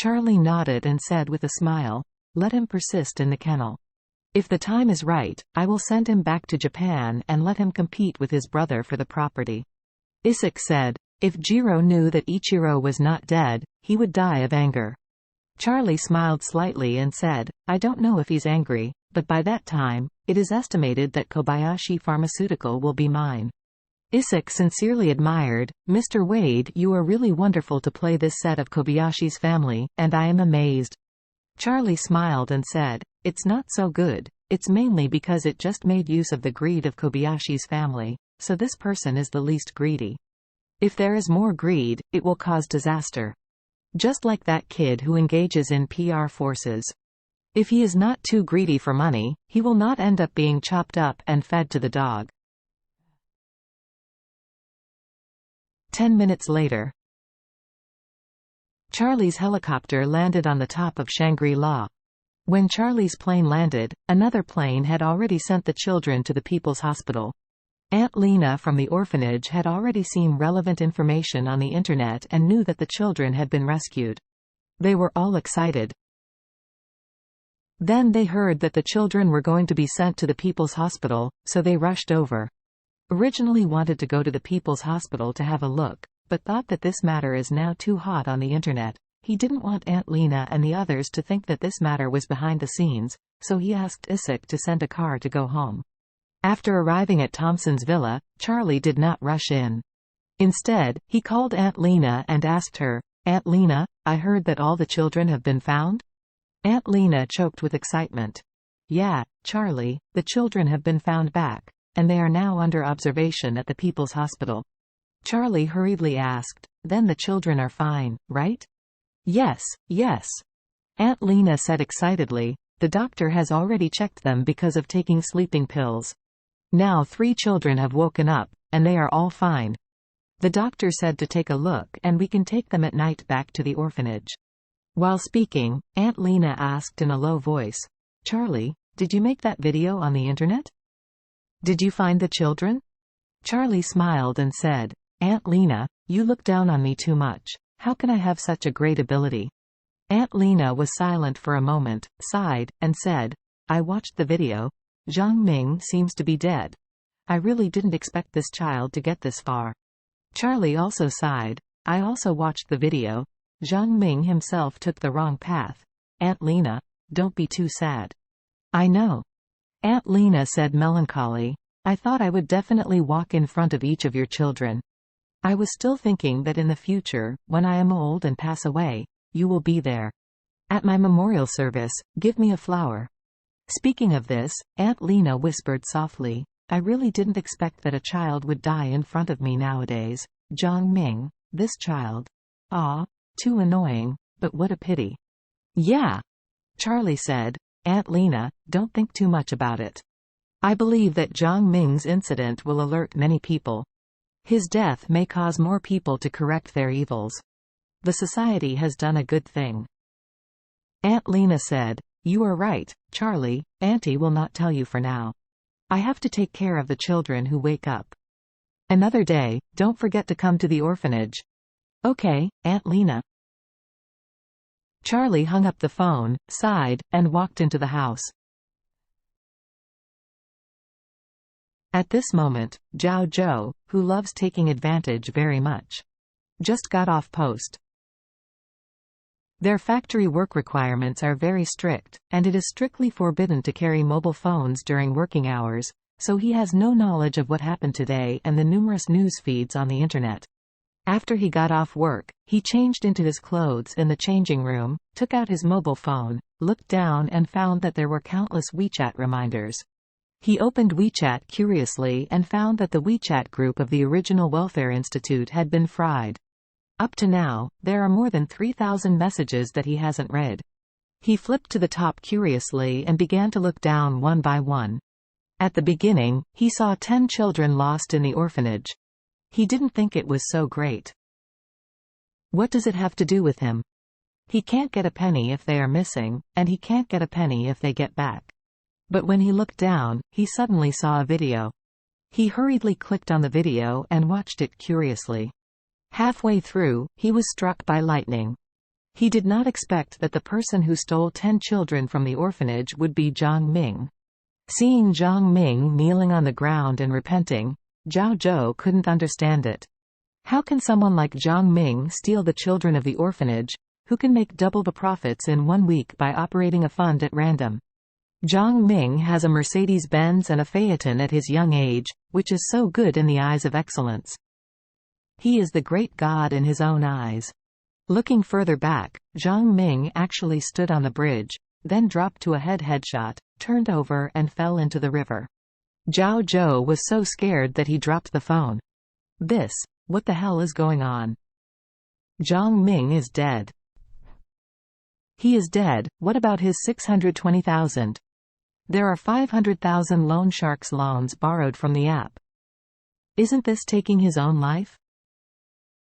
Charlie nodded and said with a smile, "Let him persist in the kennel. If the time is right, I will send him back to Japan and let him compete with his brother for the property." Isik said, "If Jiro knew that Ichiro was not dead, he would die of anger." Charlie smiled slightly and said, "I don't know if he's angry, but by that time, it is estimated that Kobayashi Pharmaceutical will be mine." Isik sincerely admired, "Mr. Wade, you are really wonderful to play this set of Kobayashi's family, and I am amazed." Charlie smiled and said, "It's not so good, it's mainly because it just made use of the greed of Kobayashi's family, so this person is the least greedy. If there is more greed, it will cause disaster. Just like that kid who engages in PR forces. If he is not too greedy for money, he will not end up being chopped up and fed to the dog." 10 minutes later. Charlie's helicopter landed on the top of Shangri-La. When Charlie's plane landed, another plane had already sent the children to the People's Hospital. Aunt Lena from the orphanage had already seen relevant information on the internet and knew that the children had been rescued. They were all excited. Then they heard that the children were going to be sent to the People's Hospital, so they rushed over. Originally wanted to go to the People's Hospital to have a look, but thought that this matter is now too hot on the internet. He didn't want Aunt Lena and the others to think that this matter was behind the scenes, so he asked Isik to send a car to go home. After arriving at Thompson's villa, Charlie did not rush in. Instead, he called Aunt Lena and asked her, "Aunt Lena, I heard that all the children have been found?" Aunt Lena choked with excitement. "Yeah, Charlie, the children have been found back, and they are now under observation at the People's Hospital." Charlie hurriedly asked, "Then the children are fine, right?" "Yes, yes," Aunt Lena said excitedly. "The doctor has already checked them because of taking sleeping pills. Now 3 children have woken up, and they are all fine. The doctor said to take a look and we can take them at night back to the orphanage." While speaking, Aunt Lena asked in a low voice, "Charlie, did you make that video on the internet? Did you find the children?" Charlie smiled and said, "Aunt Lena, you look down on me too much. How can I have such a great ability?" Aunt Lena was silent for a moment, sighed, and said, "I watched the video. Zhang Ming seems to be dead. I really didn't expect this child to get this far." Charlie also sighed. "I also watched the video. Zhang Ming himself took the wrong path. Aunt Lena, don't be too sad." "I know," Aunt Lena said melancholy. "I thought I would definitely walk in front of each of your children. I was still thinking that in the future, when I am old and pass away, you will be there. At my memorial service, give me a flower." Speaking of this, Aunt Lena whispered softly, "I really didn't expect that a child would die in front of me nowadays. Zhang Ming, this child. Ah, too annoying, but what a pity." "Yeah," Charlie said. "Aunt Lena, don't think too much about it. I believe that Zhang Ming's incident will alert many people. His death may cause more people to correct their evils. The society has done a good thing." Aunt Lena said, "You are right, Charlie, Auntie will not tell you for now. I have to take care of the children who wake up. Another day, don't forget to come to the orphanage." "Okay, Aunt Lena." Charlie hung up the phone, sighed, and walked into the house. At this moment, Zhao Zhou, who loves taking advantage very much, just got off post. Their factory work requirements are very strict, and it is strictly forbidden to carry mobile phones during working hours, so he has no knowledge of what happened today and the numerous news feeds on the internet. After he got off work, he changed into his clothes in the changing room, took out his mobile phone, looked down and found that there were countless WeChat reminders. He opened WeChat curiously and found that the WeChat group of the original Welfare Institute had been fried. Up to now, there are more than 3,000 messages that he hasn't read. He flipped to the top curiously and began to look down one by one. At the beginning, he saw 10 children lost in the orphanage. He didn't think it was so great. What does it have to do with him? He can't get a penny if they are missing, and he can't get a penny if they get back. But when he looked down, he suddenly saw a video. He hurriedly clicked on the video and watched it curiously. Halfway through, he was struck by lightning. He did not expect that the person who stole 10 children from the orphanage would be Jiang Ming. Seeing Jiang Ming kneeling on the ground and repenting, Zhao Zhou couldn't understand it. How can someone like Jiang Ming steal the children of the orphanage, who can make double the profits in 1 week by operating a fund at random? Jiang Ming has a Mercedes-Benz and a Phaeton at his young age, which is so good in the eyes of excellence. He is the great god in his own eyes. Looking further back, Jiang Ming actually stood on the bridge, then dropped to a headshot, turned over and fell into the river. Zhao Zhou was so scared that he dropped the phone. What the hell is going on? Jiang Ming is dead. He is dead. What about his 620,000? There are 500,000 loan sharks loans borrowed from the app. Isn't this taking his own life?